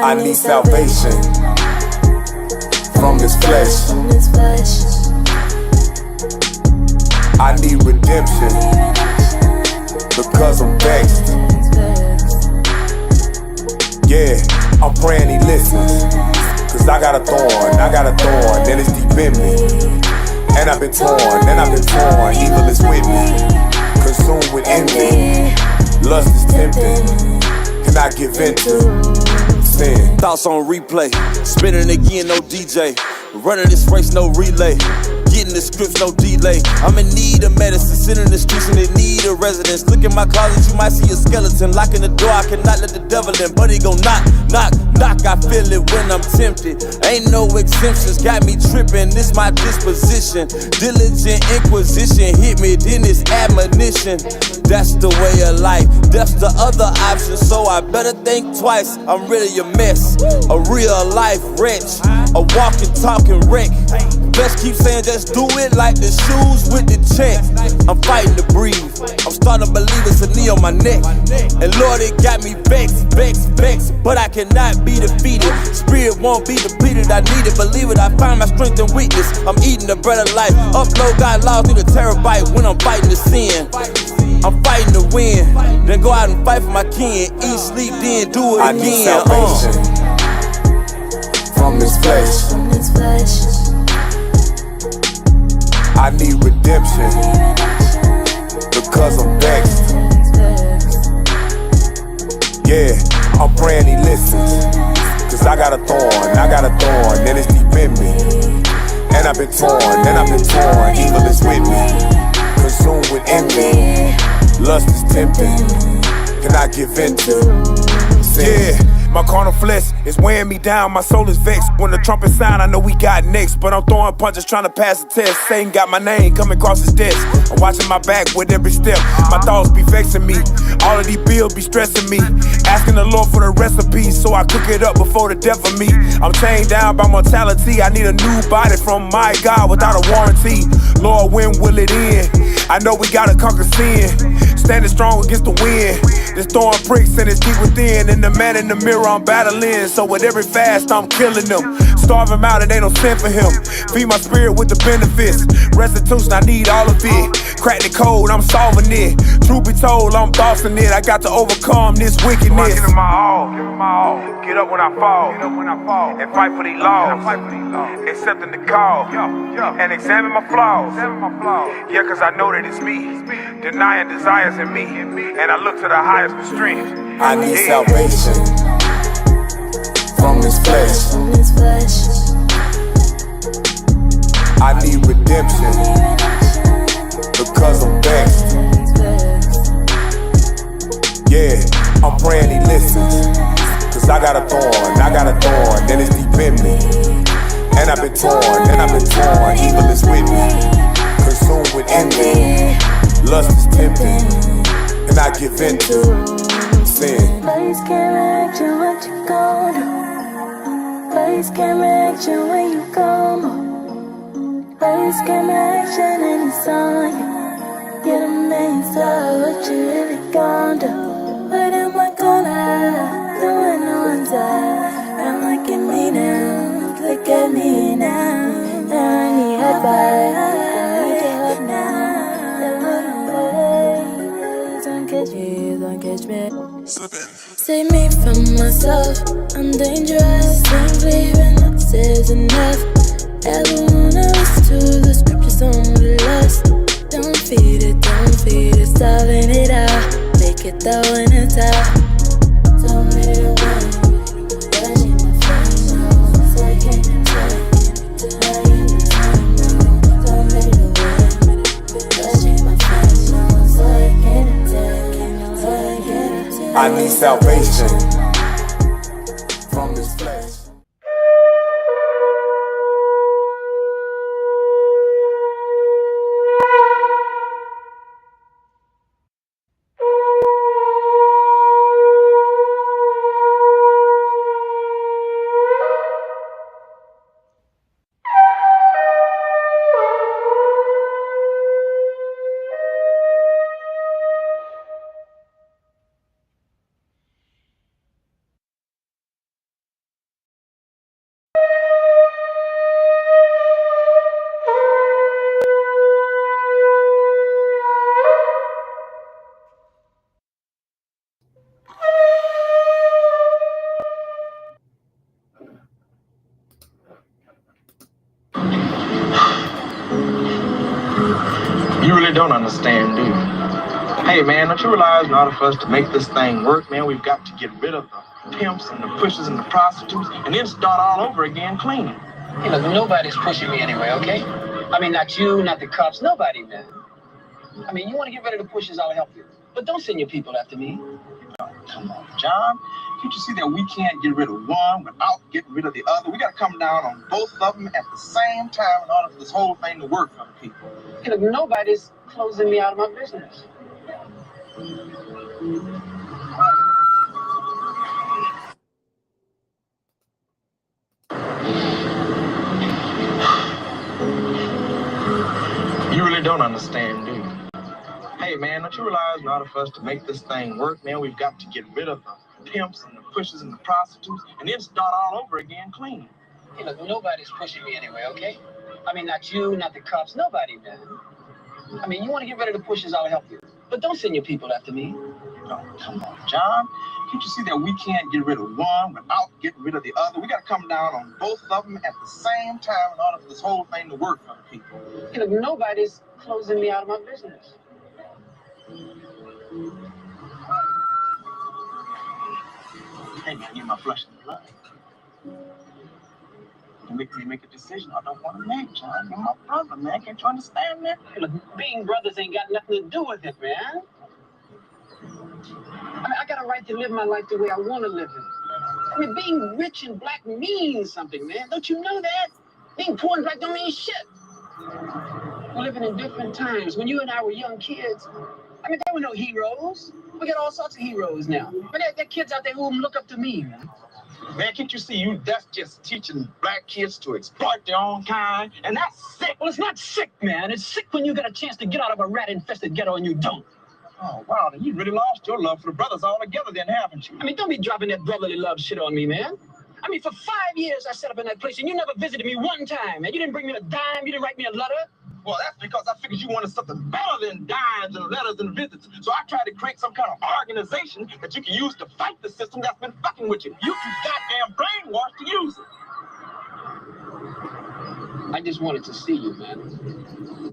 I need salvation from this flesh. I need redemption because I'm vexed. Yeah, I'm praying he listens, cause I got a thorn, and it's deep in me. And I've been torn, evil is with me. Consumed with envy, lust is tempting, cannot give in to sin. Thoughts on replay, spinning again, no DJ. Running this race, no relay. Getting the scripts, no delay. I'm in need of medicine, sitting in the streets and in need of residence. Look in my closet, you might see a skeleton. Locking the door, I cannot let the devil in. But he gon' knock, knock, knock. I feel it when I'm tempted. Ain't no exemptions, got me tripping. This my disposition. Diligent inquisition hit me, then it's admonition. That's the way of life, that's the other option. So I better think twice, I'm really a mess. A real life wretch, a walking, talking wreck. Best keep saying just do it like the shoes with the check. I'm fighting to breathe, I'm starting to believe it's a knee on my neck. And Lord, it got me vexed, vexed, vexed. But I cannot be defeated, spirit won't be depleted. I need it, believe it, I find my strength and weakness. I'm eating the bread of life, upload God laws through the terabyte. When I'm fighting the sin, I'm fighting to win. Then go out and fight for my kin. Eat, sleep, then do it again. I need salvation from this flesh. I need redemption because I'm vexed. Yeah, I'm praying he listens, cause I got a thorn, and it's deep in me. And I've been torn, evil is with me. Consumed with envy, lust is tempting, cannot give in to sin. Yeah. My carnal flesh is weighing me down, my soul is vexed. When the trumpet sound, I know we got next. But I'm throwing punches, trying to pass the test. Satan got my name coming across his desk. I'm watching my back with every step. My thoughts be vexing me, all of these bills be stressing me. Asking the Lord for the recipe, so I cook it up before the death of me. I'm chained down by mortality, I need a new body from my God without a warranty. Lord, when will it end? I know we gotta conquer sin, standing strong against the wind. This throwing pricks and it's deep within. And the man in the mirror I'm battling, so with every fast I'm killing them. Starve him out, it ain't no sin for him. Feed my spirit with the benefits. Restitution, I need all of it. Crack the code, I'm solving it. Truth be told, I'm bossing it. I got to overcome this wickedness. Give it my all, get up when I fall, and fight for these laws. Accepting the call, and examine my flaws. Yeah, cause I know that it's me, denying desires in me, and I look to the highest for strength. I need salvation from this flesh. I need redemption because I'm vexed. Yeah, I'm praying he listens, cause I got a thorn, and it's deep in me. And I've been torn, evil is with me. Consumed with envy, lust is tempting, and I give in to sin. Place can't make you what you gon' do. Place can't make you when you come. Place can't make you and it's on you. Get a man inside what you really gon' do. But am I gonna do it on time? I'm like at me now, look at me now. Now I need advice. Don't catch me. Save me from myself, I'm dangerous. Simply when it says enough. Ever wanna listen to the scriptures on the lust. Don't feed it, starving it out. Make it throw in the top. Tell me to run, but I need my friends now. So I can't tell me to run, but I need my friends now. So I can't I need salvation from this flesh. don't understand, do you? Hey, man, don't you realize in order for us to make this thing work, man, we've got to get rid of the pimps and the pushers and the prostitutes and then start all over again clean. Hey, look, nobody's pushing me anyway, okay? I mean, not you, not the cops, nobody, man. I mean, you want to get rid of the pushers, I'll help you. But don't send your people after me. Oh, come on, John. Can't you see that we can't get rid of one without getting rid of the other? We got to come down on both of them at the same time in order for this whole thing to work for the people. Hey, look, nobody's closing me out of my business. You really don't understand, do you? Hey, man, don't you realize in order for us to make this thing work, man, we've got to get rid of the pimps and the pushers and the prostitutes and then start all over again clean. Hey, look, nobody's pushing me anyway, okay? I mean, not you, not the cops, nobody, man. I mean, you want to get rid of the pushers, I'll help you. But don't send your people after me. Oh, come on, John. Can't you see that we can't get rid of one without getting rid of the other? We got to come down on both of them at the same time in order for this whole thing to work for the people. Hey, look, nobody's closing me out of my business. Hey, man, you're my flesh and blood. You make me make a decision I don't want to make, John. You're my brother, man. Can't you understand that? Hey, look, being brothers ain't got nothing to do with it, man. I mean, I got a right to live my life the way I want to live it. I mean, being rich and black means something, man. Don't you know that? Being poor and black don't mean shit. We're living in different times. When you and I were young kids, I mean, there were no heroes. We got all sorts of heroes now. But there are kids out there who look up to me, man. Man, can't you see that's just teaching black kids to exploit their own kind? And that's sick. Well, it's not sick, man. It's sick when you get a chance to get out of a rat-infested ghetto and you don't. Oh, wow, then you really lost your love for the brothers altogether then, haven't you? I mean, don't be dropping that brotherly love shit on me, man. I mean, for 5 years I set up in that place and you never visited me one time, man. You didn't bring me a dime, you didn't write me a letter. Well, that's because I figured you wanted something better than dimes and letters and visits. So I tried to create some kind of organization that you can use to fight the system that's been fucking with you. You too goddamn brainwashed to use it. I just wanted to see you, man.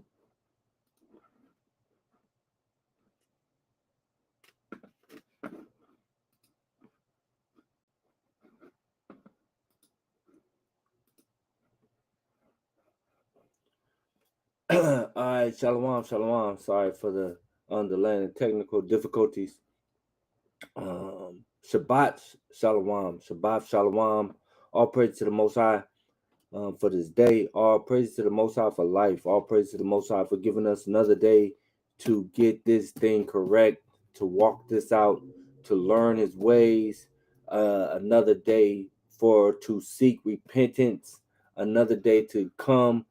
All right, shalom. Sorry for the underlying technical difficulties. Shabbat shalom. All praise to the Most High for this day. All praise to the Most High for life. All praise to the Most High for giving us another day to get this thing correct, to walk this out, to learn His ways. Another day to seek repentance. Another day to come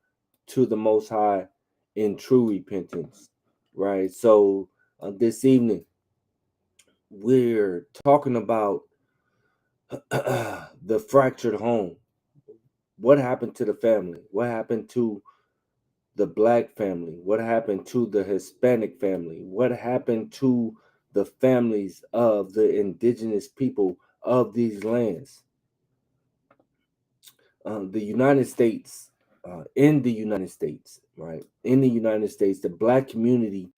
to the Most High in true repentance, right? So this evening, we're talking about the fractured home. What happened to the family? What happened to the black family? What happened to the Hispanic family? What happened to the families of the indigenous people of these lands? The United States, in the United States, right? In the United States, the black community,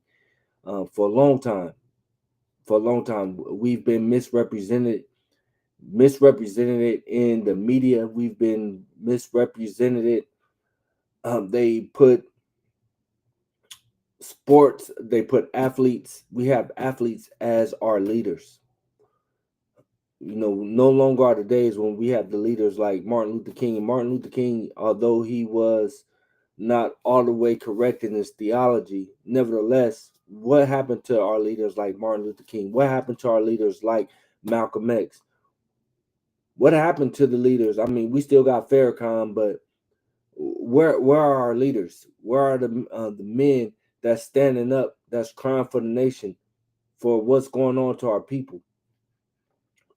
for a long time, we've been misrepresented in the media. We've been misrepresented. They put sports, they put athletes. We have athletes as our leaders. You know, no longer are the days when we have the leaders like Martin Luther King. And Martin Luther King, although he was not all the way correct in his theology, nevertheless, what happened to our leaders like Martin Luther King? What happened to our leaders like Malcolm X? What happened to the leaders? I mean, we still got Farrakhan, but where are our leaders? Where are the men that's standing up, that's crying for the nation, for what's going on to our people?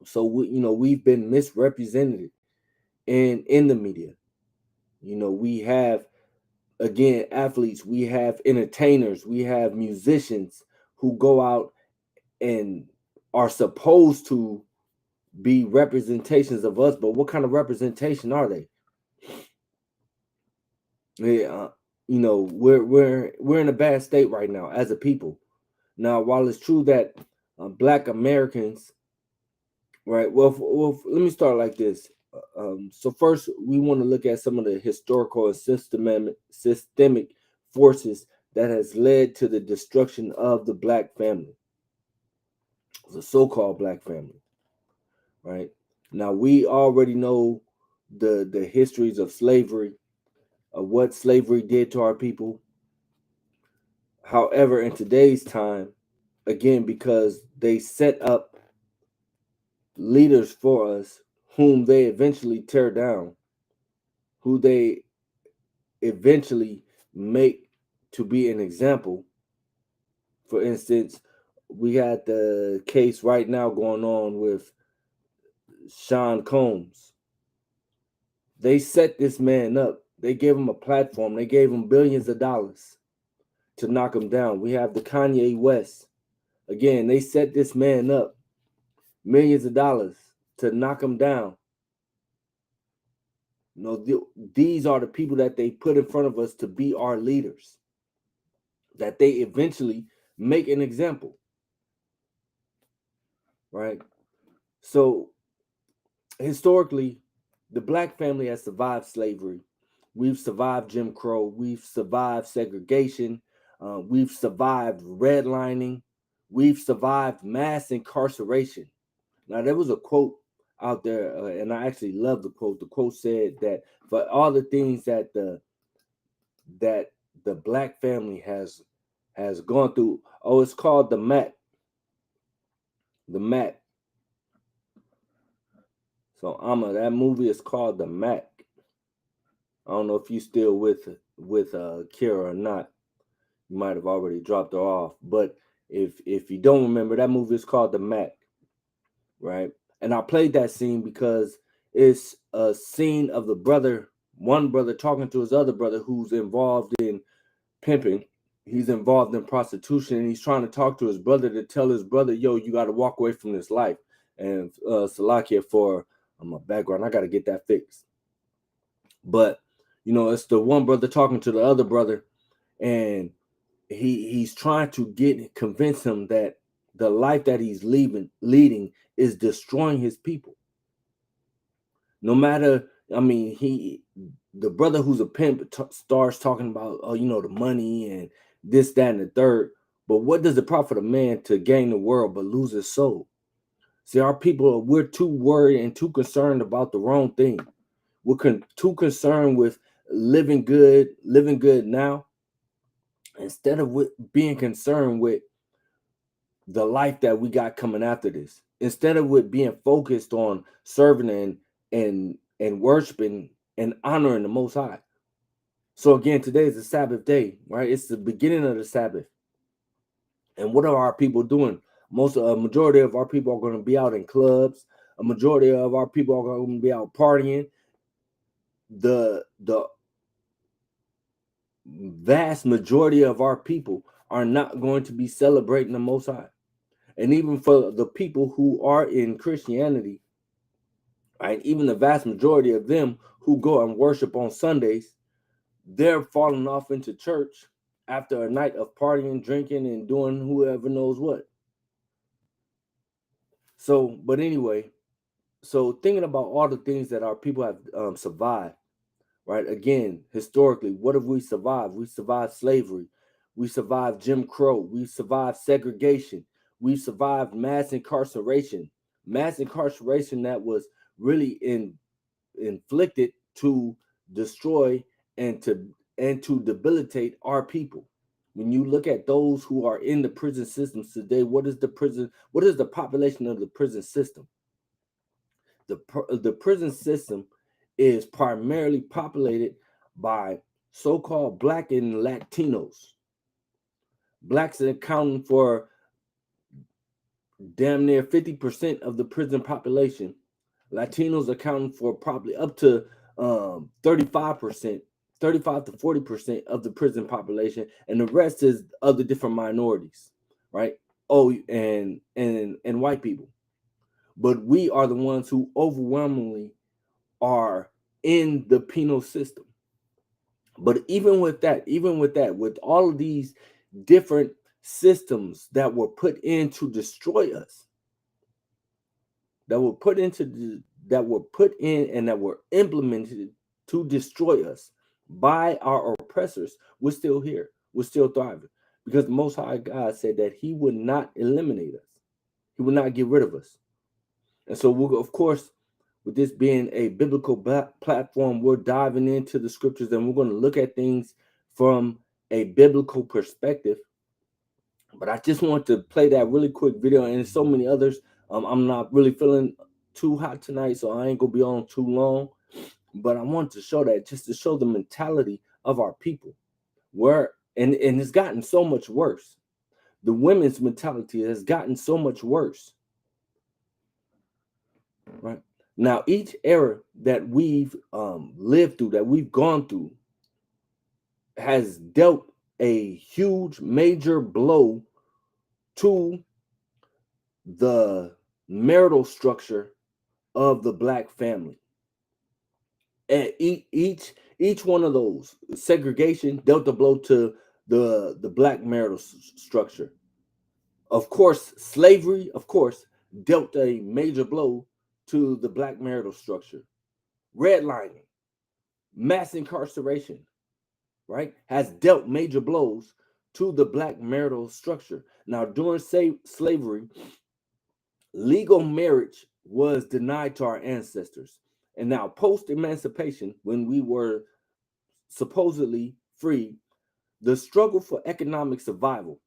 So we've been misrepresented in the media. You know, we have, again, athletes, we have entertainers, we have musicians who go out and are supposed to be representations of us, but what kind of representation are they? you know, we're in a bad state right now as a people. Now, while it's true that Black Americans, right? Well, let me start like this. So first, we want to look at some of the historical and systemic forces that has led to the destruction of the Black family, the so-called Black family, right? Now, we already know the histories of slavery, of what slavery did to our people. However, in today's time, again, because they set up leaders for us whom they eventually tear down, who they eventually make to be an example. For instance, we had the case right now going on with Sean Combs. They set this man up. They gave him a platform. They gave him billions of dollars to knock him down. We have the Kanye West. Again, they set this man up, millions of dollars to knock him down. You know, these are the people that they put in front of us to be our leaders, that they eventually make an example, right? So historically, the Black family has survived slavery. We've survived Jim Crow. We've survived segregation. We've survived redlining. We've survived mass incarceration. Now, there was a quote out there, and I actually love the quote. The quote said that for all the things that the Black family has gone through, it's called the MAC. The MAC. So that movie is called The Mac. I don't know if you still with Kira or not. You might have already dropped her off. But if you don't remember, that movie is called The Mac, right? And I played that scene because it's a scene of one brother talking to his other brother who's involved in pimping. He's involved in prostitution, and he's trying to talk to his brother to tell his brother, yo, you got to walk away from this life. And Salakia for my background, I got to get that fixed. But, you know, it's the one brother talking to the other brother, and he's trying to convince him that the life that he's leading is destroying his people. No matter, I mean, the brother who's a pimp starts talking about, the money and this, that, and the third. But what does it profit a man to gain the world but lose his soul? See, our people, we're too worried and too concerned about the wrong thing. We're too concerned with living good now, instead of being concerned with the life that we got coming after this. Instead of with being focused on serving and worshiping and honoring the Most High. So again, today is the Sabbath day, right? It's the beginning of the Sabbath. And what are our people doing? A majority of our people are going to be out in clubs. A majority of our people are going to be out partying. The vast majority of our people are not going to be celebrating the Most High. And even for the people who are in Christianity, right, even the vast majority of them who go and worship on Sundays, they're falling off into church after a night of partying, drinking, and doing whoever knows what. So, but anyway, so thinking about all the things that our people have survived, right? Again, historically, what have we survived? We survived slavery. We survived Jim Crow. We survived segregation. We survived mass incarceration. Mass incarceration that was really inflicted to destroy and to debilitate our people. When you look at those who are in the prison systems today, what is the population of the prison system? The prison system is primarily populated by so-called Black and Latinos. Blacks are accounting for damn near 50% of the prison population. Latinos accounting for probably up to 35%. 35 to 40% of the prison population, and the rest is other different minorities, right? And white people. But we are the ones who overwhelmingly are in the penal system. But even with that, with all of these different systems that were put in to destroy us, that were put in and that were implemented to destroy us by our oppressors, we're still here. We're still thriving because the Most High God said that He would not eliminate us. He would not get rid of us. And so, of course, with this being a biblical platform, we're diving into the scriptures and we're going to look at things from a biblical perspective. But I just want to play that really quick video, and so many others. I'm not really feeling too hot tonight, so I ain't going to be on too long. But I want to show that, just to show the mentality of our people. And it's gotten so much worse. The women's mentality has gotten so much worse. Right? Now, each era that we've lived through, that we've gone through, has dealt a huge, major blow to the marital structure of the Black family. And each one of those, segregation dealt a blow to the Black marital structure. Of course, slavery, of course, dealt a major blow to the Black marital structure. Redlining, mass incarceration, right, has dealt major blows to the Black marital structure. Now, during slavery, legal marriage was denied to our ancestors. And now, post-emancipation, when we were supposedly free, the struggle for economic survival,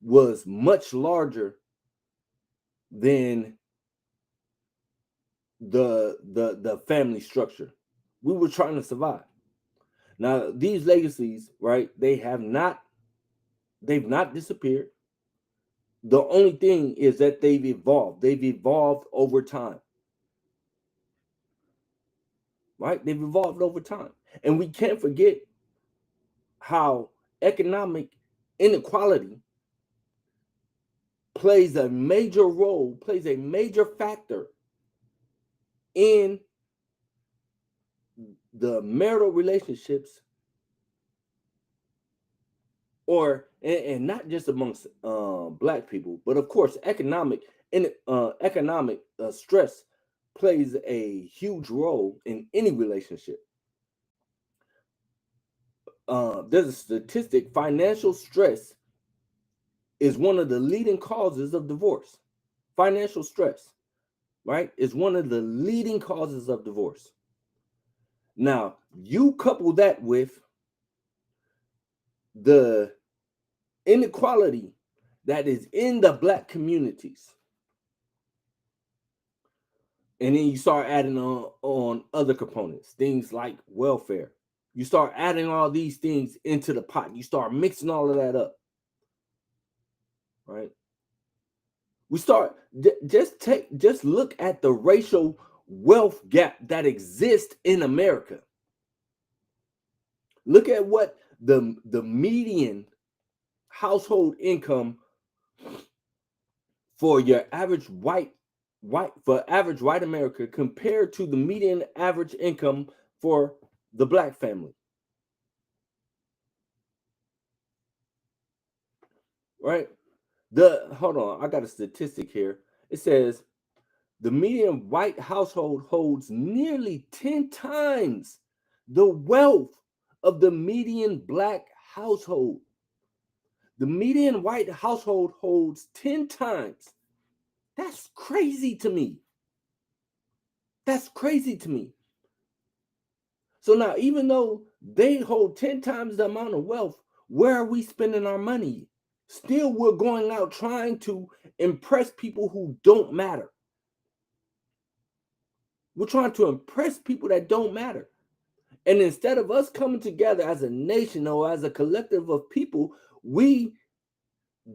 was much larger than the family structure. We were trying to survive. Now, these legacies, right, they've not disappeared. The only thing is that they've evolved over time. Right? They've evolved over time. And we can't forget how economic inequality plays a major role, plays a major factor in the marital relationships, and not just amongst Black people, but of course, economic stress plays a huge role in any relationship. There's a statistic: financial stress is one of the leading causes of divorce. Financial stress, right, is one of the leading causes of divorce. Now, you couple that with the inequality that is in the Black communities, and then you start adding on other components, things like welfare. You start adding all these things into the pot. You start mixing all of that up, right? We start just look at the racial wealth gap that exists in America. Look at what the median household income for your average white America compared to the median average income for the Black family. Right? Hold on, I got a statistic here. It says the median white household holds nearly 10 times the wealth of the median Black household. The median white household holds 10 times. That's crazy to me. That's crazy to me. So now, even though they hold 10 times the amount of wealth, where are we spending our money? Still, we're going out trying to impress people who don't matter. We're trying to impress people that don't matter. And instead of us coming together as a nation or as a collective of people, we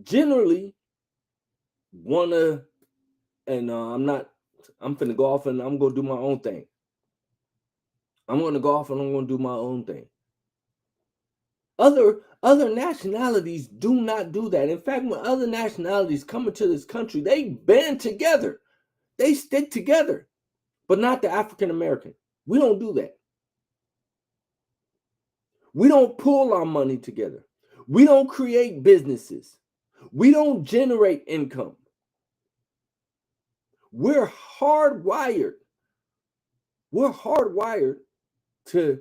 generally want to, and I'm finna go off and I'm going to do my own thing. I'm going to go off and I'm going to do my own thing. Other nationalities do not do that. In fact, when other nationalities come into this country, they band together they stick together, but not the African American. We don't do that. We don't pull our money together. We don't create businesses. We don't generate income. We're hardwired. We're hardwired to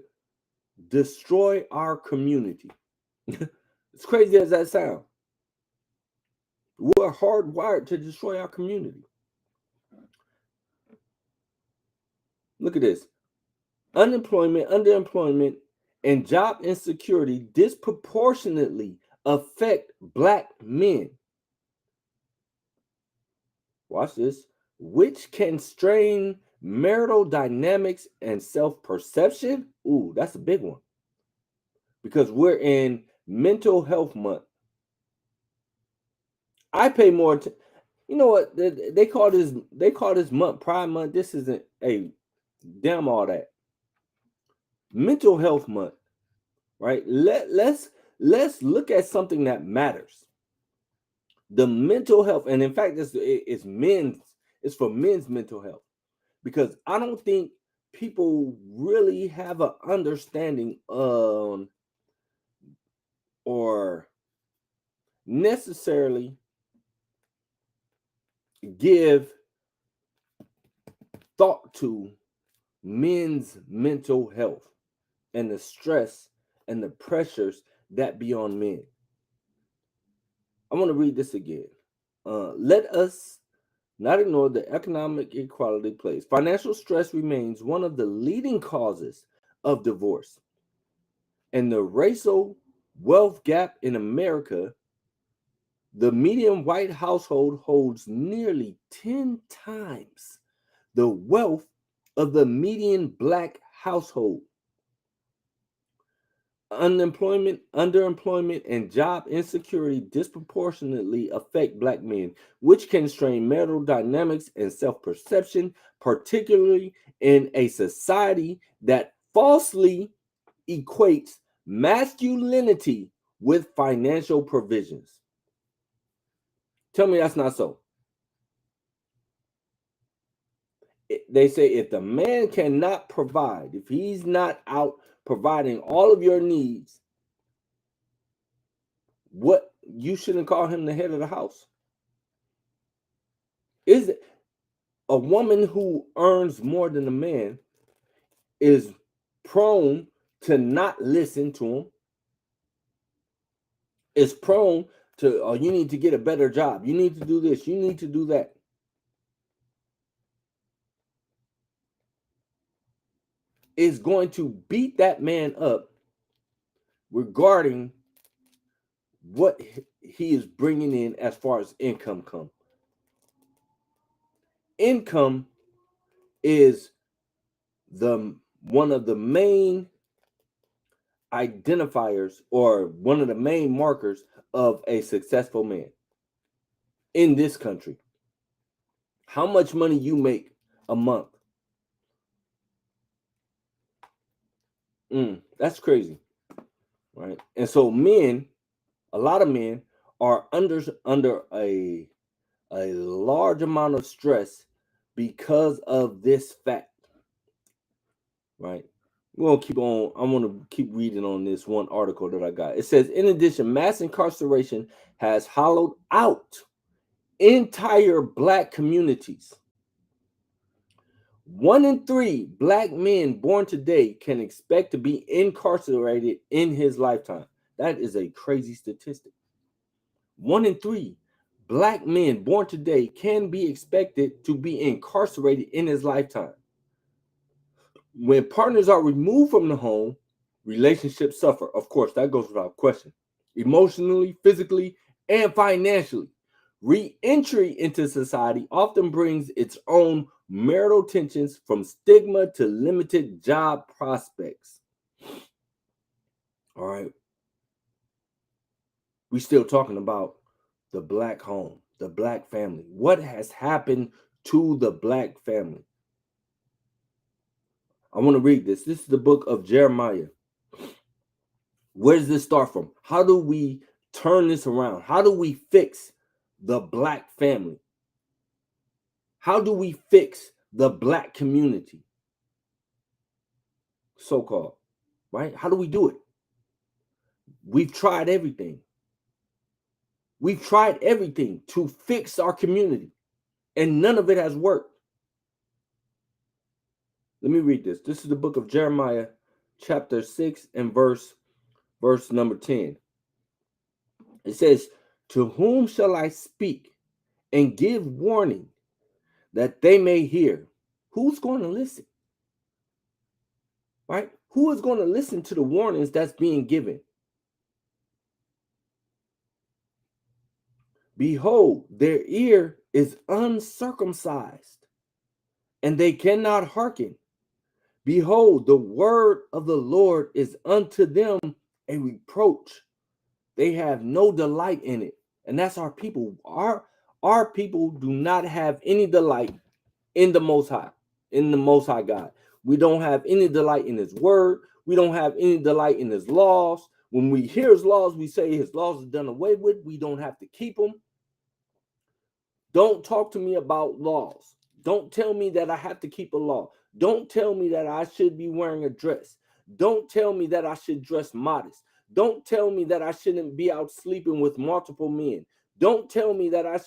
destroy our community. As crazy as that sounds. We're hardwired to destroy our community. Look at this. Unemployment, underemployment, and job insecurity disproportionately affect Black men. Watch this. Which can strain marital dynamics and self-perception. Ooh, that's a big one. Because we're in Mental Health Month. I pay more you know what they call this month Pride Month. This isn't a damn all that. Mental Health Month, right? Let's look at something that matters. The mental health, and in fact, it's for men's mental health, because I don't think people really have an understanding of or necessarily give thought to men's mental health and the stress and the pressures that be on men. I want to read this again. Let us not ignore the economic equality plays. Financial stress remains one of the leading causes of divorce. And the racial wealth gap in America, the median white household holds nearly 10 times the wealth of the median Black household. Unemployment, underemployment, and job insecurity disproportionately affect Black men, which can strain marital dynamics and self-perception, particularly in a society that falsely equates masculinity with financial provisions. Tell me that's not so. They say if the man cannot provide, if he's not out providing all of your needs, what, you shouldn't call him the head of the house? Is it a woman who earns more than a man is prone to not listen to him, is prone to, oh, you need to get a better job, you need to do this, you need to do that. Is going to beat that man up regarding what he is bringing in as far as income comes. Income is one of the main identifiers, or one of the main markers of a successful man in this country. How much money you make a month. That's crazy, right? And so men, a lot of men are under a large amount of stress because of this fact, right? We're gonna keep on. I want to keep reading on this one article that I got. It says, in addition, mass incarceration has hollowed out entire Black communities. 1 in 3 Black men born today can expect to be incarcerated in his lifetime. That is a crazy statistic. 1 in 3 Black men born today can be expected to be incarcerated in his lifetime. When partners are removed from the home, relationships suffer. Of course, that goes without question. Emotionally, physically, and financially. Re-entry into society often brings its own marital tensions, from stigma to limited job prospects. All right. We're still talking about the Black home, the Black family. What has happened to the Black family? I want to read this. This is the book of Jeremiah. Where does this start from? How do we turn this around? How do we fix the Black family? How do we fix the black community? So-called, right? How do we do it? We've tried everything. We've tried everything to fix our community, and none of it has worked. Let me read this. This is the book of Jeremiah, chapter 6 and verse number 10. It says, to whom shall I speak and give warning that they may hear? Who's going to listen? Right? Who is going to listen to the warnings that's being given? Behold, their ear is uncircumcised, and they cannot hearken. Behold, the word of the Lord is unto them a reproach. They have no delight in it. And that's our people. Our people do not have any delight in the Most High, in the Most High God. We don't have any delight in his word. We don't have any delight in his laws. When we hear his laws, we say his laws are done away with. We don't have to keep them. Don't talk to me about laws. Don't tell me that I have to keep a law. Don't tell me that I should be wearing a dress. Don't tell me that I should dress modest. Don't tell me that I shouldn't be out sleeping with multiple men. Don't tell me that I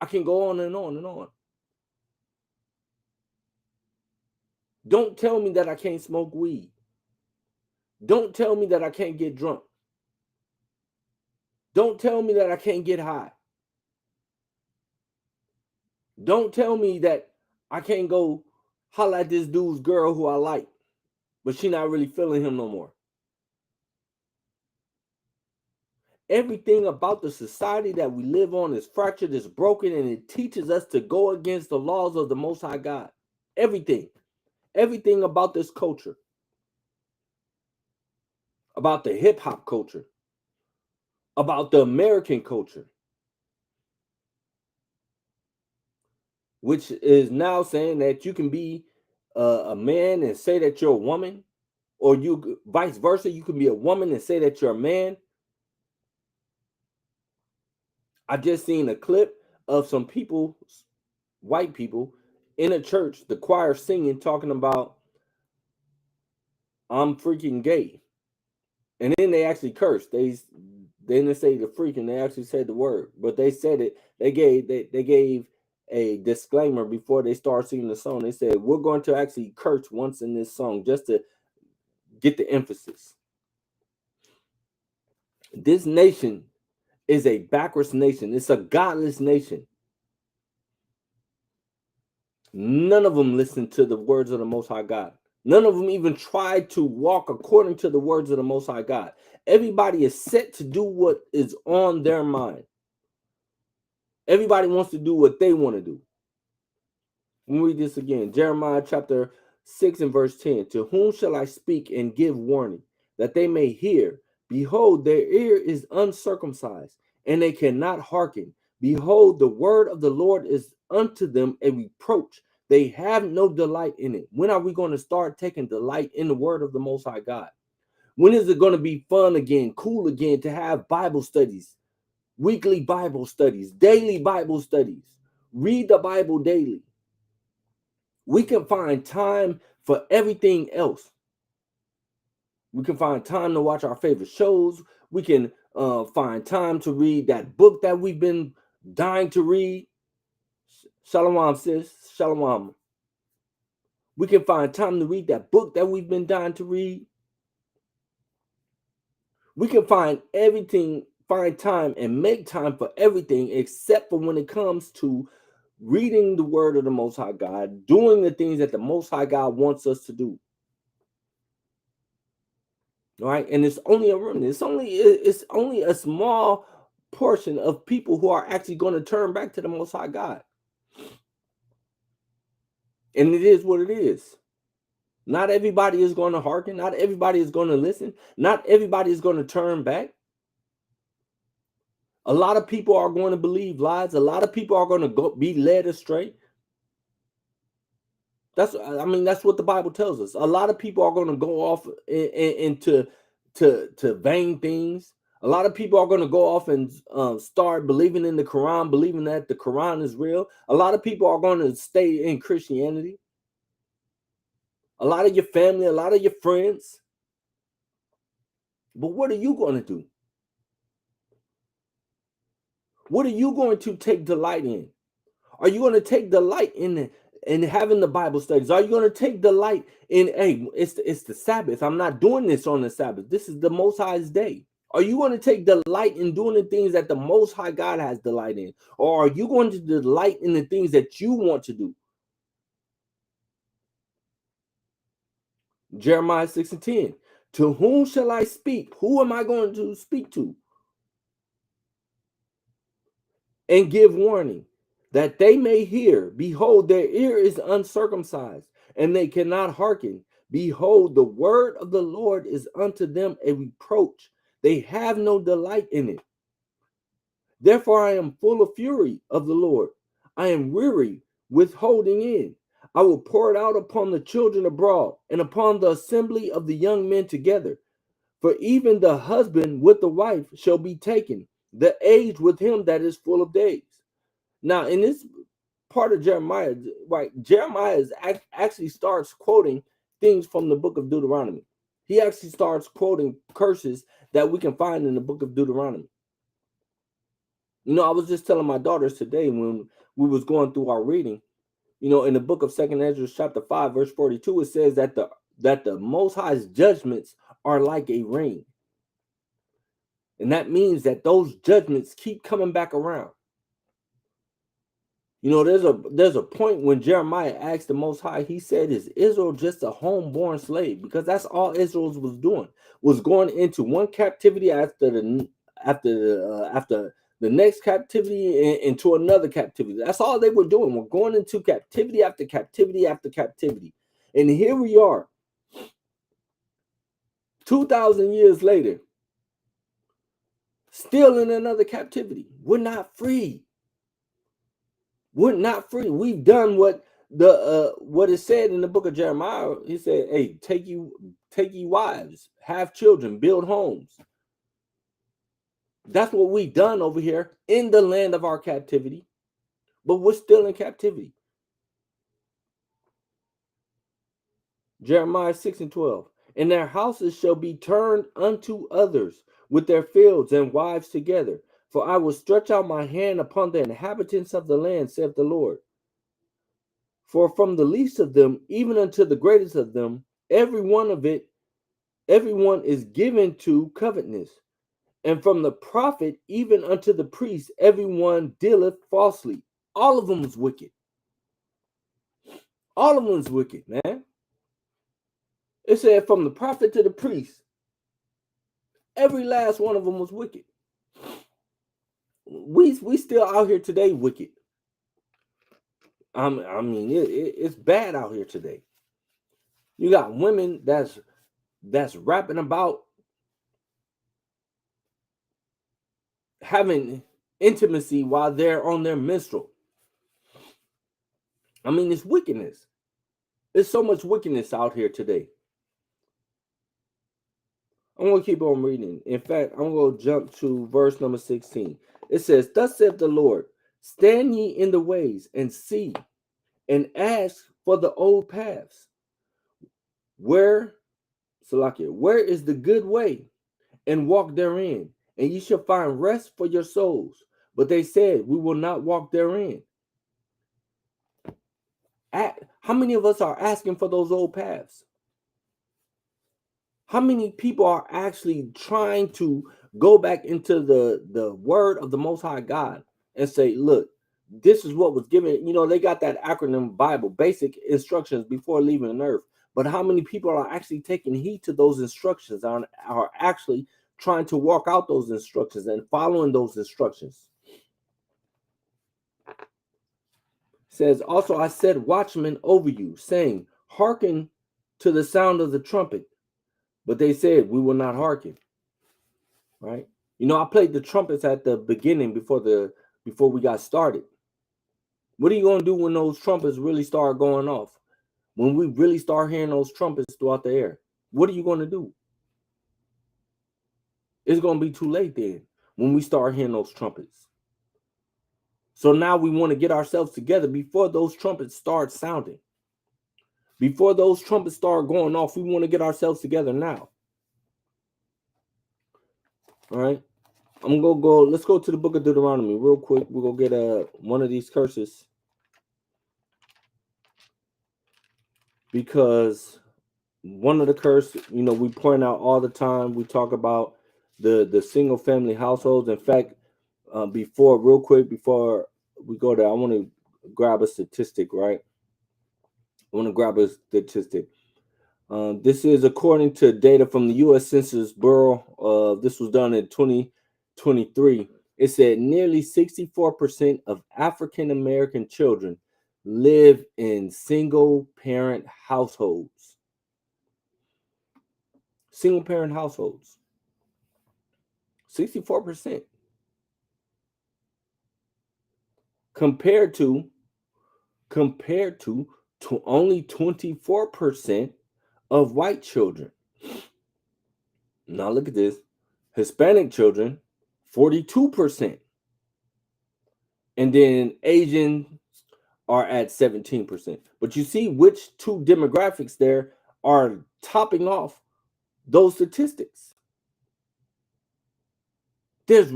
can go on and on and on. Don't tell me that I can't smoke weed. Don't tell me that I can't get drunk. Don't tell me that I can't get high. Don't tell me that I can't go holler at this dude's girl who I like, but she not really feeling him no more. Everything about the society that we live on is fractured, is broken, and it teaches us to go against the laws of the Most High God. Everything about this culture, about the hip-hop culture, about the American culture, which is now saying that you can be a man and say that you're a woman, or you vice versa, you can be a woman and say that you're a man. I just seen a clip of some people, white people, in a church, the choir singing, talking about, I'm freaking gay. And then they actually cursed. They didn't say the freaking, they actually said the word. But they said it, they gave a disclaimer before they start singing the song. They said, we're going to actually curse once in this song just to get the emphasis. This nation is a backwards nation. It's a godless nation. None of them listen to the words of the Most High God. None of them even try to walk according to the words of the Most High God. Everybody is set to do what is on their mind. Everybody wants to do what they want to do. Let me read this again. Jeremiah chapter 6 and verse 10. To whom shall I speak and give warning, that they may hear? Behold, their ear is uncircumcised, and they cannot hearken. Behold, the word of the Lord is unto them a reproach. They have no delight in it. When are we going to start taking delight in the word of the Most High God? When is it going to be fun again, cool again to have Bible studies, weekly Bible studies, daily Bible studies? Read the Bible daily. We can find time for everything else. We can find time to watch our favorite shows. We can find time to read that book that we've been dying to read. Shalom, sis. Shalom. We can find time to read that book that we've been dying to read. We can find time and make time for everything except for when it comes to reading the word of the Most High God, doing the things that the Most High God wants us to do. All right, and it's only a remnant. It's only a small portion of people who are actually going to turn back to the Most High God. And it is what it is. Not everybody is going to hearken. Not everybody is going to listen. Not everybody is going to turn back. A lot of people are going to believe lies. A lot of people are going to be led astray. That's what the Bible tells us. A lot of people are going to go off into vain things. A lot of people are going to go off and start believing in the Quran, believing that the Quran is real. A lot of people are going to stay in Christianity. A lot of your family, a lot of your friends. But what are you going to do? What are you going to take delight in? Are you going to take delight in having the Bible studies? Are you going to take delight in, hey, it's the Sabbath. I'm not doing this on the Sabbath. This is the Most High's day. Are you going to take delight in doing the things that the Most High God has delight in? Or are you going to delight in the things that you want to do? Jeremiah 6:10. To whom shall I speak? Who am I going to speak to? And give warning, that they may hear. Behold, their ear is uncircumcised, and they cannot hearken. Behold, the word of the Lord is unto them a reproach. They have no delight in it. Therefore I am full of fury of the Lord. I am weary with holding in. I will pour it out upon the children abroad, and upon the assembly of the young men together. For even the husband with the wife shall be taken, the age with him that is full of days. Now, in this part of Jeremiah, right, Jeremiah actually starts quoting things from the book of Deuteronomy. He actually starts quoting curses that we can find in the book of Deuteronomy. You know, I was just telling my daughters today when we was going through our reading, you know, in the book of 2nd Ezra chapter 5, verse 42, it says that the Most High's judgments are like a ring. And that means that those judgments keep coming back around. You know, there's a point when Jeremiah asked the Most High, he said, is Israel just a homeborn slave? Because that's all Israel was doing, was going into one captivity after the next captivity into another captivity. That's all they were doing. We're going into captivity after captivity after captivity. And here we are, 2,000 years later, still in another captivity. We're not free. We're not free. We've done what it said in the book of Jeremiah. He said, hey, take ye wives, have children, build homes. That's what we've done over here in the land of our captivity. But we're still in captivity. Jeremiah 6:12. And their houses shall be turned unto others, with their fields and wives together. For I will stretch out my hand upon the inhabitants of the land, saith the Lord. For from the least of them, even unto the greatest of them, everyone is given to covetousness. And from the prophet, even unto the priest, everyone dealeth falsely. All of them is wicked. All of them is wicked, man. It said from the prophet to the priest, every last one of them was wicked. We still out here today wicked. I mean, it's bad out here today. You got women that's rapping about having intimacy while they're on their menstrual. I mean, it's wickedness. There's so much wickedness out here today. I'm going to keep on reading. In fact, I'm going to jump to verse number 16. It says, thus saith the Lord, stand ye in the ways and see, and ask for the old paths. Where is the good way? And walk therein, and ye shall find rest for your souls. But they said, we will not walk therein. How many of us are asking for those old paths? How many people are actually trying to go back into the word of the Most High God and say, look, this is what was given. You know, they got that acronym Bible, basic instructions before leaving earth. But how many people are actually taking heed to those instructions, are actually trying to walk out those instructions and following those instructions? It says, also I set watchmen over you, saying, hearken to the sound of the trumpet. But they said, we will not hearken. Right? You know, I played the trumpets at the beginning before we got started. What are you going to do when those trumpets really start going off? When we really start hearing those trumpets throughout the air? What are you going to do? it's going to be too late then when we start hearing those trumpets. So now we want to get ourselves together before those trumpets start sounding. Before those trumpets start going off, we want to get ourselves together now. All right. I'm going to go. Let's go to the book of Deuteronomy real quick. We're going to get one of these curses. Because one of the curses, you know, we point out all the time. We talk about the single family households. In fact, before we go there, I want to grab a statistic, right? I want to grab a statistic. This is according to data from the U.S. Census Bureau. This was done in 2023. It said nearly 64% of African American children live in single parent households. Single parent households. 64%. Compared to only 24% of white children. Now look at this. Hispanic children, 42%. And then Asian are at 17%. But you see which two demographics there are topping off those statistics. There's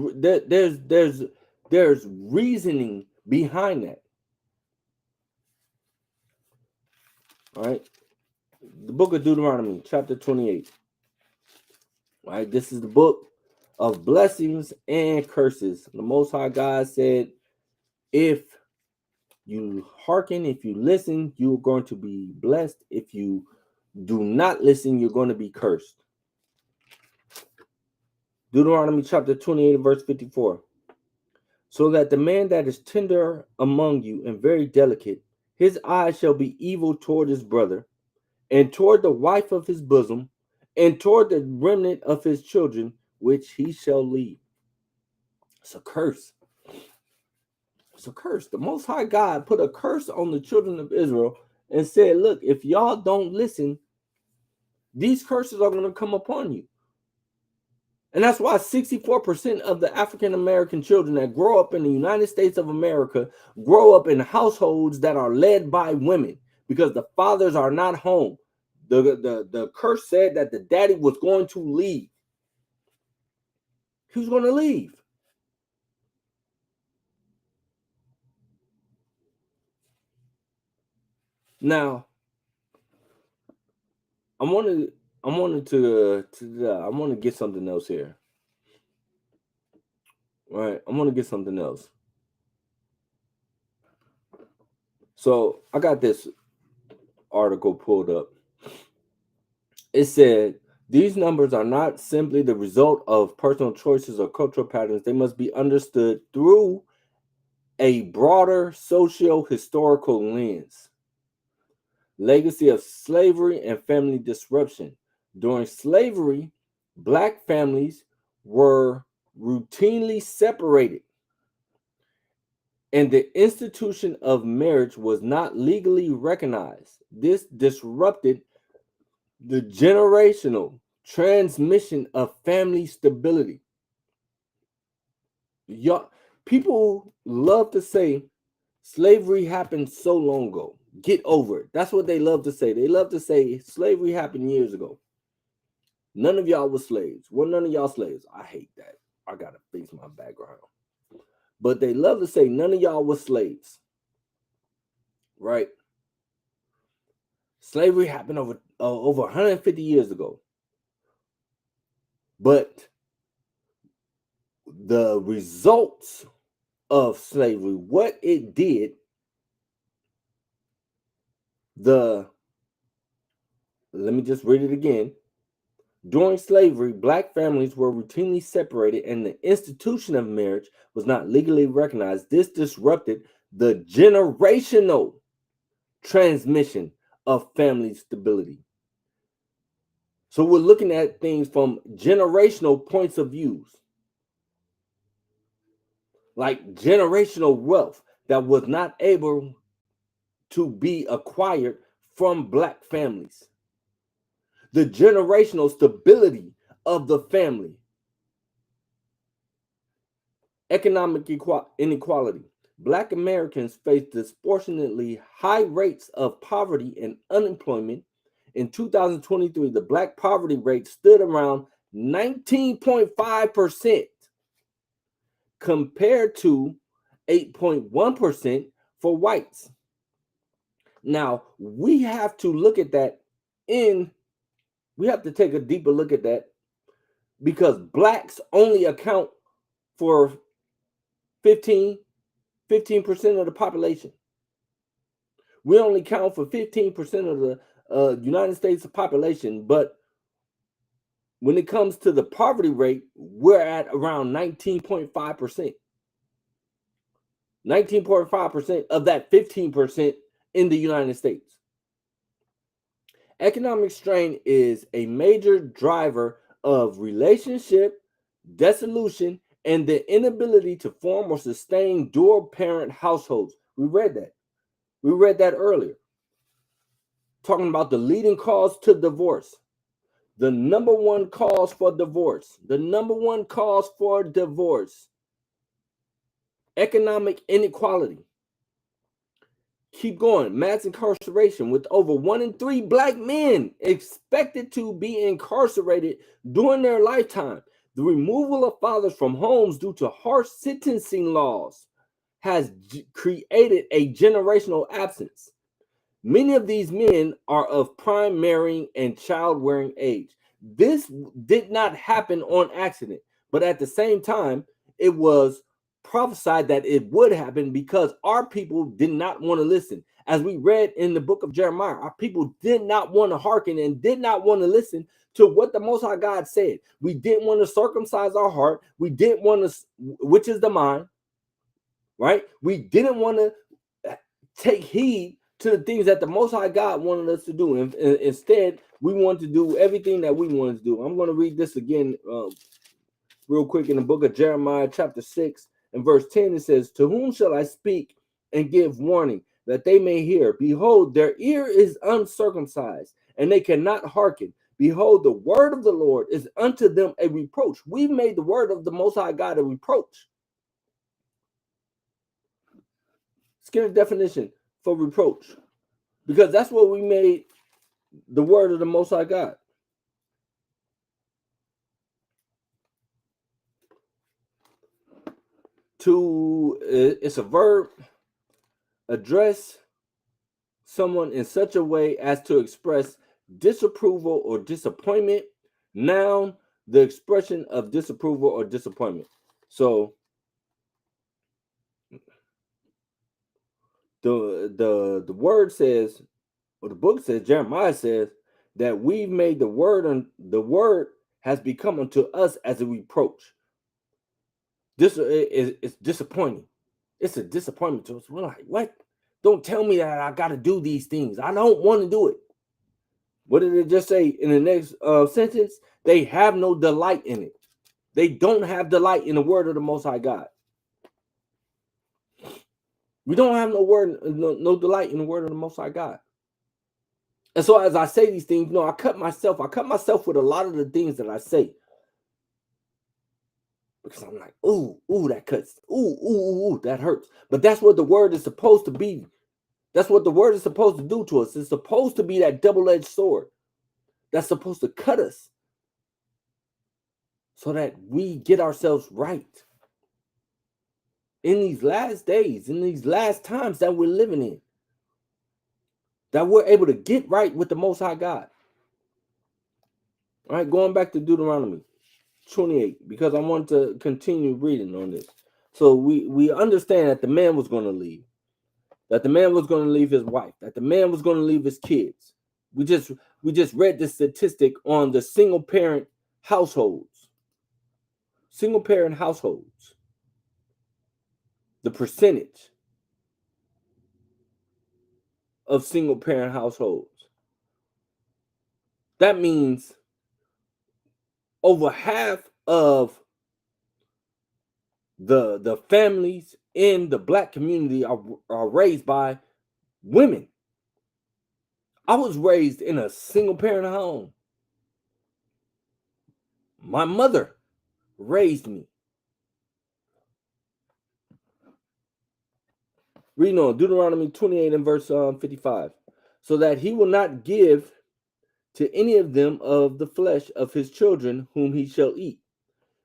reasoning behind that. All right. The book of Deuteronomy, chapter 28. All right. This is the book of blessings and curses. The Most High God said, if you hearken, if you listen, you're going to be blessed. If you do not listen, you're going to be cursed. Deuteronomy chapter 28, verse 54. So that the man that is tender among you and very delicate, his eyes shall be evil toward his brother, and toward the wife of his bosom, and toward the remnant of his children, which he shall leave. It's a curse. It's a curse. The Most High God put a curse on the children of Israel and said, look, if y'all don't listen, these curses are going to come upon you. And that's why 64% of the African American children that grow up in the United States of America grow up in households that are led by women because the fathers are not home. The curse said that the daddy was going to leave. He was going to leave. Now, I want to get something else here. All right, I want to get something else. So I got this article pulled up. It said, these numbers are not simply the result of personal choices or cultural patterns. They must be understood through a broader socio-historical lens. Legacy of slavery and family disruption. During slavery, Black families were routinely separated, and the institution of marriage was not legally recognized. This disrupted the generational transmission of family stability. People love to say slavery happened so long ago. Get over it. That's what they love to say. They love to say slavery happened years ago. None of y'all were slaves. Well, none of y'all slaves. I hate that. I gotta face my background. But they love to say none of y'all were slaves. Right? Slavery happened over 150 years ago. But the results of slavery, what it did, let me just read it again. During slavery, Black families were routinely separated and the institution of marriage was not legally recognized. This disrupted the generational transmission of family stability. So we're looking at things from generational points of views. Like generational wealth that was not able to be acquired from Black families. The generational stability of the family. Economic inequality. Black Americans face disproportionately high rates of poverty and unemployment. In 2023, the black poverty rate stood around 19.5% compared to 8.1% for whites. Now, we have to look at that we have to take a deeper look at that, because blacks only account for 15% of the population. We only count for 15% of the United States population, but when it comes to the poverty rate, we're at around 19.5%. 19.5% of that 15% in the United States. Economic strain is a major driver of relationship dissolution and the inability to form or sustain dual parent households. We read that. We read that earlier. Talking about the leading cause to divorce. The number one cause for divorce. The number one cause for divorce. Economic inequality. Keep going. Mass incarceration, with over 1 in 3 black men expected to be incarcerated during their lifetime. The removal of fathers from homes due to harsh sentencing laws has created a generational absence. Many of these men are of prime marrying and childbearing age. This did not happen on accident, but at the same time, it was prophesied that it would happen because our people did not want to listen. As we read in the book of Jeremiah, our people did not want to hearken and did not want to listen to what the Most High God said. We didn't want to circumcise our heart. We didn't want to, which is the mind, right? We didn't want to take heed to the things that the Most High God wanted us to do. And instead, we want to do everything that we wanted to do. I'm going to read this again real quick in the book of Jeremiah, chapter 6 and verse 10. It says, "To whom shall I speak and give warning, that they may hear? Behold, their ear is uncircumcised, and they cannot hearken. Behold, the word of the Lord is unto them a reproach." We've made the word of the Most High God a reproach. Let's get a definition for reproach, because that's what we made the word of the Most High God. It's a verb, address someone in such a way as to express disapproval or disappointment. Noun, the expression of disapproval or disappointment. So the word says, or the book says, Jeremiah says, that we've made the word, and the word has become unto us as a reproach. This is disappointing. It's a disappointment to us. We're like, what? Don't tell me that I got to do these things. I don't want to do it. What did it just say in the next sentence? They have no delight in it. They don't have delight in the word of the Most High God. We don't have no delight in the word of the Most High God. And so as I say these things, I cut myself with a lot of the things that I say. Because I'm like, ooh, that cuts. Ooh, that hurts. But that's what the word is supposed to be. That's what the word is supposed to do to us. It's supposed to be that double-edged sword that's supposed to cut us so that we get ourselves right in these last days, in these last times that we're living in, that we're able to get right with the Most High God. All right, going back to Deuteronomy 28, because I want to continue reading on this. So we understand that the man was going to leave, that the man was going to leave his wife, that the man was going to leave his kids. We just read the statistic on the single parent households. Single parent households. The percentage of single parent households. That means over half of the families in the black community are raised by women. I was raised in a single parent home. My mother raised me. Reading on Deuteronomy 28 and verse 55. So that he will not give to any of them of the flesh of his children whom he shall eat,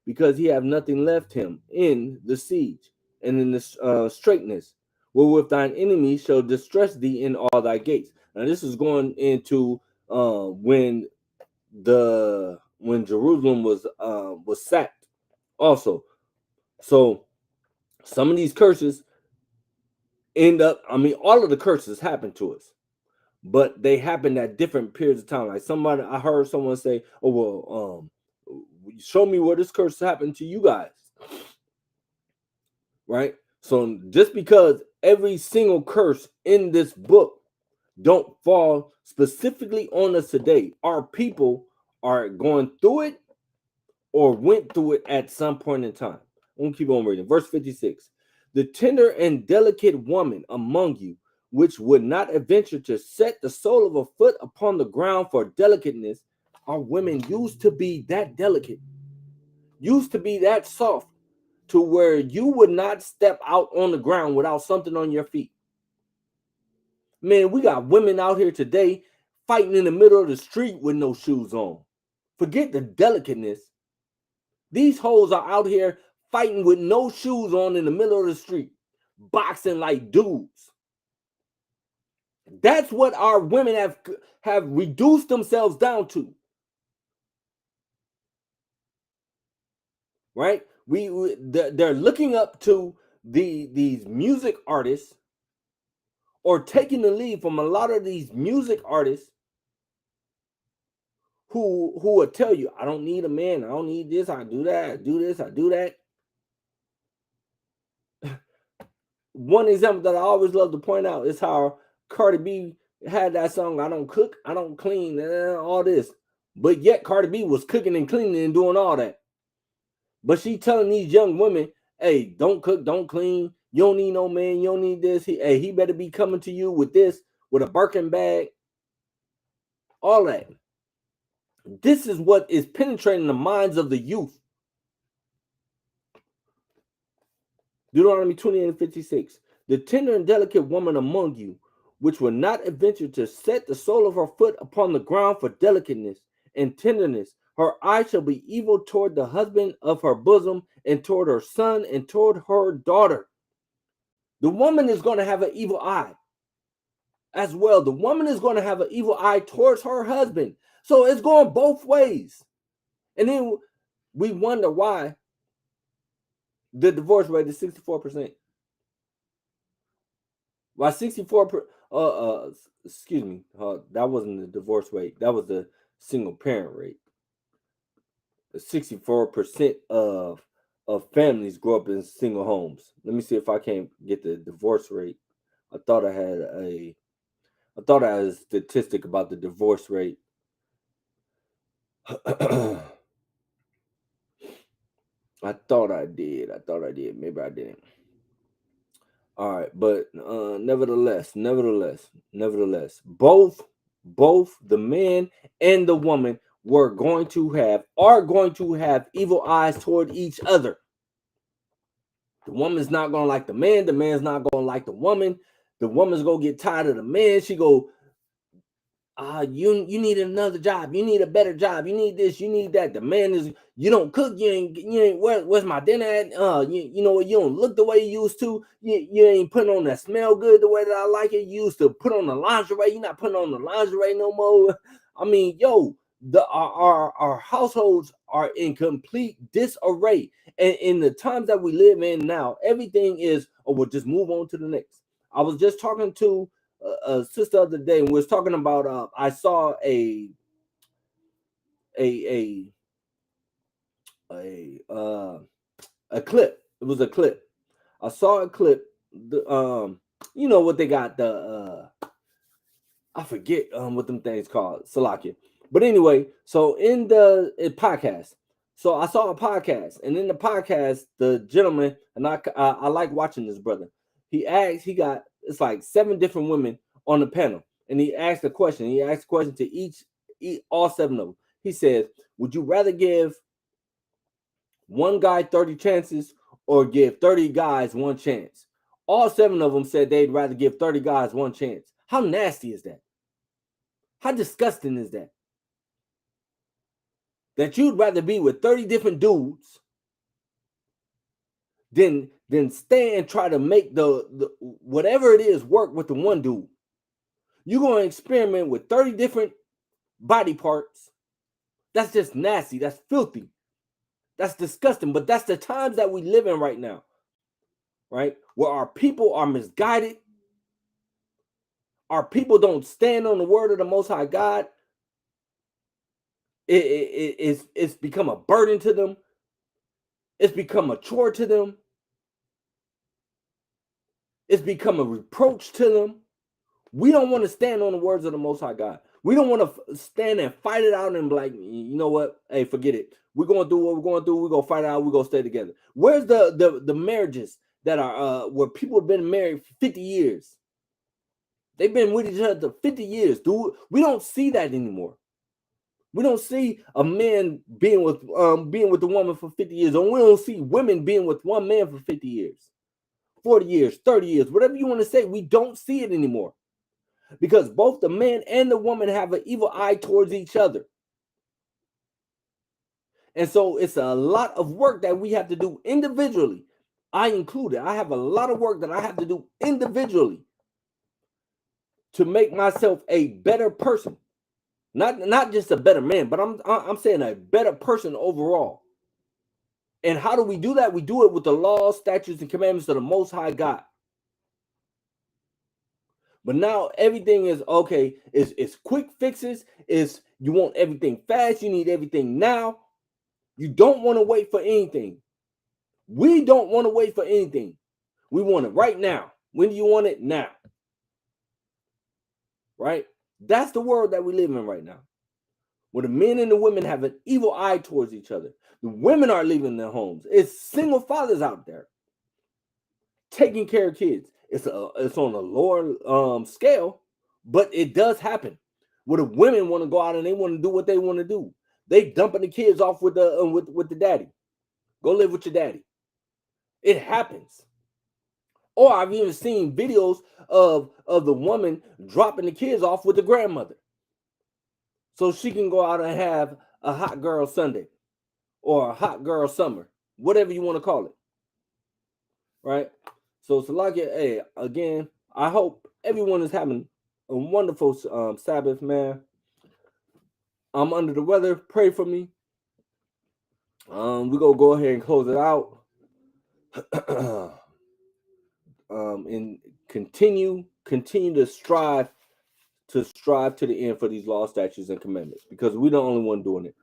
because he have nothing left him in the siege and in the straitness, wherewith thine enemy shall distress thee in all thy gates. Now this is going into when Jerusalem was sacked also. So some of these curses end up, all of the curses happen to us, but they happen at different periods of time. Like I heard someone say, oh, well, show me where this curse happened to you guys. Right? So just because every single curse in this book don't fall specifically on us today, our people are going through it or went through it at some point in time. I'm going to keep on reading. Verse 56. The tender and delicate woman among you, which would not adventure to set the sole of a foot upon the ground for delicateness. Our women used to be that delicate, used to be that soft, to where you would not step out on the ground without something on your feet. Man, we got women out here today fighting in the middle of the street with no shoes on. Forget the delicateness. These hoes are out here fighting with no shoes on in the middle of the street, boxing like dudes. That's what our women have reduced themselves down to. Right? They're looking up to these music artists, or taking the lead from a lot of these music artists who will tell you, I don't need a man, I don't need this, I do that, I do this, I do that. One example that I always love to point out is how Cardi B had that song, I don't cook, I don't clean, all this. But yet Cardi B was cooking and cleaning and doing all that. But she telling these young women, hey, don't cook, don't clean. You don't need no man. You don't need this. He better be coming to you with this, with a Birkin bag. All that. This is what is penetrating the minds of the youth. Deuteronomy 28 and 56. The tender and delicate woman among you, which will not adventure to set the sole of her foot upon the ground for delicateness and tenderness, her eye shall be evil toward the husband of her bosom, and toward her son, and toward her daughter. The woman is going to have an evil eye as well. The woman is going to have an evil eye towards her husband. So it's going both ways. And then we wonder why the divorce rate is 64%. Why 64%? Excuse me. That wasn't the divorce rate. That was the single parent rate. 64% of families grow up in single homes. Let me see if I can get the divorce rate. I thought I had a statistic about the divorce rate. I thought I did. Maybe I didn't. All right, but nevertheless, both the man and the woman are going to have evil eyes toward each other. The woman's not gonna like the man. The man's not gonna like the woman. The woman's gonna get tired of the man. She go, you need another job. You need a better job. You need this. You need that. The man is, you don't cook. You ain't. Where's my dinner at? You know what? You don't look the way you used to. You ain't putting on that smell good the way that I like it. You used to put on the lingerie. You're not putting on the lingerie no more. I mean, our households are in complete disarray, and in the times that we live in now, everything is, we'll just move on to the next. I was just talking to a sister the other day, and we was talking about I saw a clip. It was a clip. I saw a clip. You know what they got, I forget what them things called, Salakia. But anyway, so in the podcast, so I saw a podcast, and in the podcast, the gentleman, and I like watching this brother. It's like 7 different women on the panel, and he asked a question. He asked a question to all 7 of them. He said, would you rather give one guy 30 chances or give 30 guys one chance? All 7 of them said they'd rather give 30 guys one chance. How nasty is that? How disgusting is that? That you'd rather be with 30 different dudes than stay and try to make the whatever it is work with the one dude. You're going to experiment with 30 different body parts. That's just nasty. That's filthy. That's disgusting. But that's the times that we live in right now, right? Where our people are misguided. Our people don't stand on the word of the Most High God. It's become a burden to them. It's become a chore to them. It's become a reproach to them. We don't want to stand on the words of the Most High God. We don't want to stand and fight it out and be like, you know what? Hey, forget it. We're going to do what we're going to do. We're going to fight it out. We're going to stay together. Where's the marriages that are where people have been married for 50 years? They've been with each other 50 years, dude. We don't see that anymore. We don't see a man being with the woman for 50 years, and we don't see women being with one man for 50 years, 40 years, 30 years, whatever you want to say. We don't see it anymore because both the man and the woman have an evil eye towards each other. And so it's a lot of work that we have to do individually. I included. I have a lot of work that I have to do individually to make myself a better person. Not just a better man, but I'm saying a better person overall. And how do we do that? We do it with the laws, statutes, and commandments of the Most High God. But now everything is okay. It's quick fixes. It's you want everything fast. You need everything now. You don't want to wait for anything. We don't want to wait for anything. We want it right now. When do you want it? Now. Right? That's the world that we live in right now, where the men and the women have an evil eye towards each other. The women are leaving their homes. It's single fathers out there taking care of kids. It's on a lower scale, but it does happen. Where the women want to go out and they want to do what they want to do. They dumping the kids off with the daddy. Go live with your daddy. It happens. Or I've even seen videos of the woman dropping the kids off with the grandmother so she can go out and have a hot girl Sunday or a hot girl summer, whatever you want to call it. Right? So Salakia, hey, again, I hope everyone is having a wonderful Sabbath, man. I'm under the weather. Pray for me. We're going to go ahead and close it out. And continue to strive to the end for these laws, statutes, and commandments, because we're the only one doing it,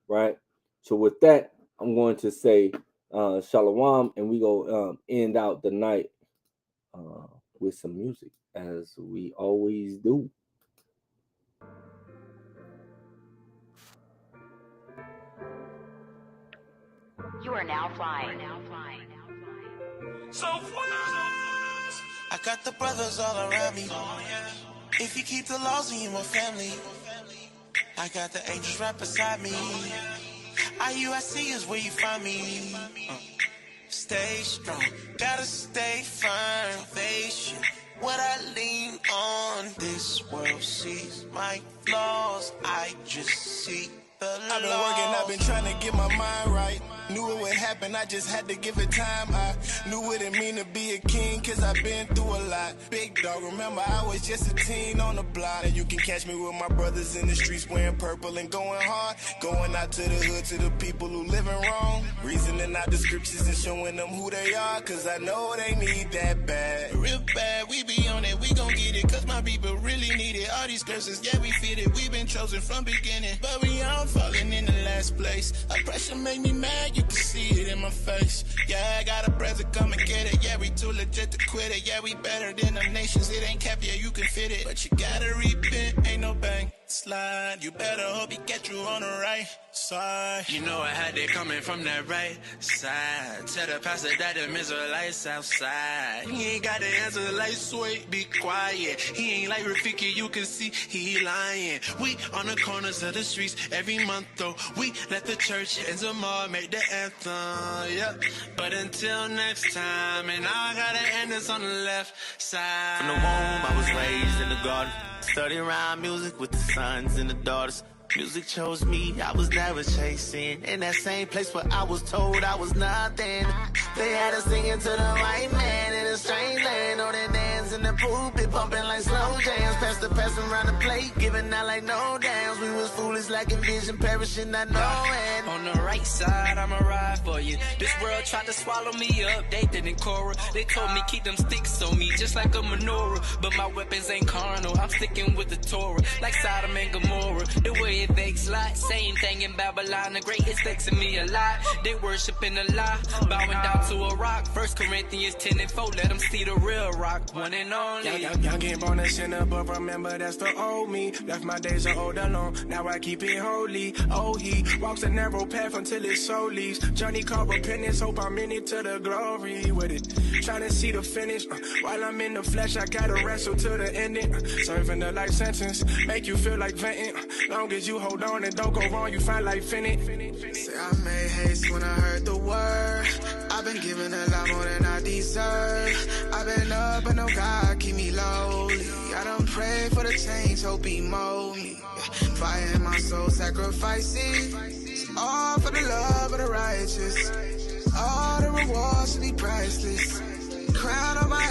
right? So with that, I'm going to say shalom, and we go end out the night with some music, as we always do. You are now flying. So I got the brothers all around me. If you keep the laws, then you my family. I got the angels right beside me. IUIC is where you find me. Stay strong, gotta stay firm. Foundation, what I lean on. This world sees my flaws. I just see the laws. I've been working, I've been trying to get my mind right. Knew it would happen, I just had to give it time. I knew what it mean to be a king, cause I've been through a lot. Big dog, remember I was just a teen on the block. And you can catch me with my brothers in the streets wearing purple and going hard. Going out to the hood, to the people who living wrong. Reasoning out the scriptures and showing them who they are, cause I know they need that bad. Real bad, we be on it, we gon' get it, cause my people really need it. All these curses, yeah, we fit it, we been chosen from beginning. But we all falling in the last place. Oppression make me mad, you can see it in my face. Yeah, I got a brother, come and get it. Yeah, we too legit to quit it. Yeah, we better than them nations. It ain't capped, yeah, you can fit it. But you gotta repent, ain't no bank slide. You better hope you get you on the right side. You know I had it coming from that right side. Tell the pastor that the Israelites outside. He ain't got the answer like sweet, be quiet. He ain't like Rafiki. it, you can see he lying. We on the corners of the streets every month, though. We let the church and Zamar make the anthem, yeah. But until next time, and I gotta end this on the left side. From the womb, I was raised in the garden. Studied around music with the sons and the daughters. Music chose me, I was never chasing. In that same place where I was told I was nothing. They had us singing to the white man in a strange land. On their dance in the pulpit, pumping like slow jams. Passing around the plate, giving out like no dams. We was foolish like a vision, perishing not knowing. On the right side, I'ma ride for you. This world tried to swallow me up, they didn't Cora. They told me keep them sticks on me, just like a menorah. But my weapons ain't carnal, I'm sticking with the Torah. Like Sodom and Gomorrah, the way it makes lot. Same thing in Babylon, the greatest vexing me a lot. They worshiping a lie, bowing down to a rock. 1 Corinthians 10:4, let them see the real rock, one and only. Young ain't born a sinner, but remember that's the old me. Left my days of old alone, now I keep it holy. Oh, he walks a narrow path until his soul leaves. Journey called repentance, hope I'm in it to the glory with it. Trying to see the finish, while I'm in the flesh, I gotta wrestle to the ending. Serving the life sentence, make you feel like venting. Long as you hold on and don't go wrong, you find life in it. Say I made haste when I heard the word. I've been giving a lot more than I deserve. I've been up and oh God, keep me lowly. I don't pray for the change, hope he mold me. Fire in my soul, sacrificing. All for the love of the righteous. All the rewards should be priceless. Crown on my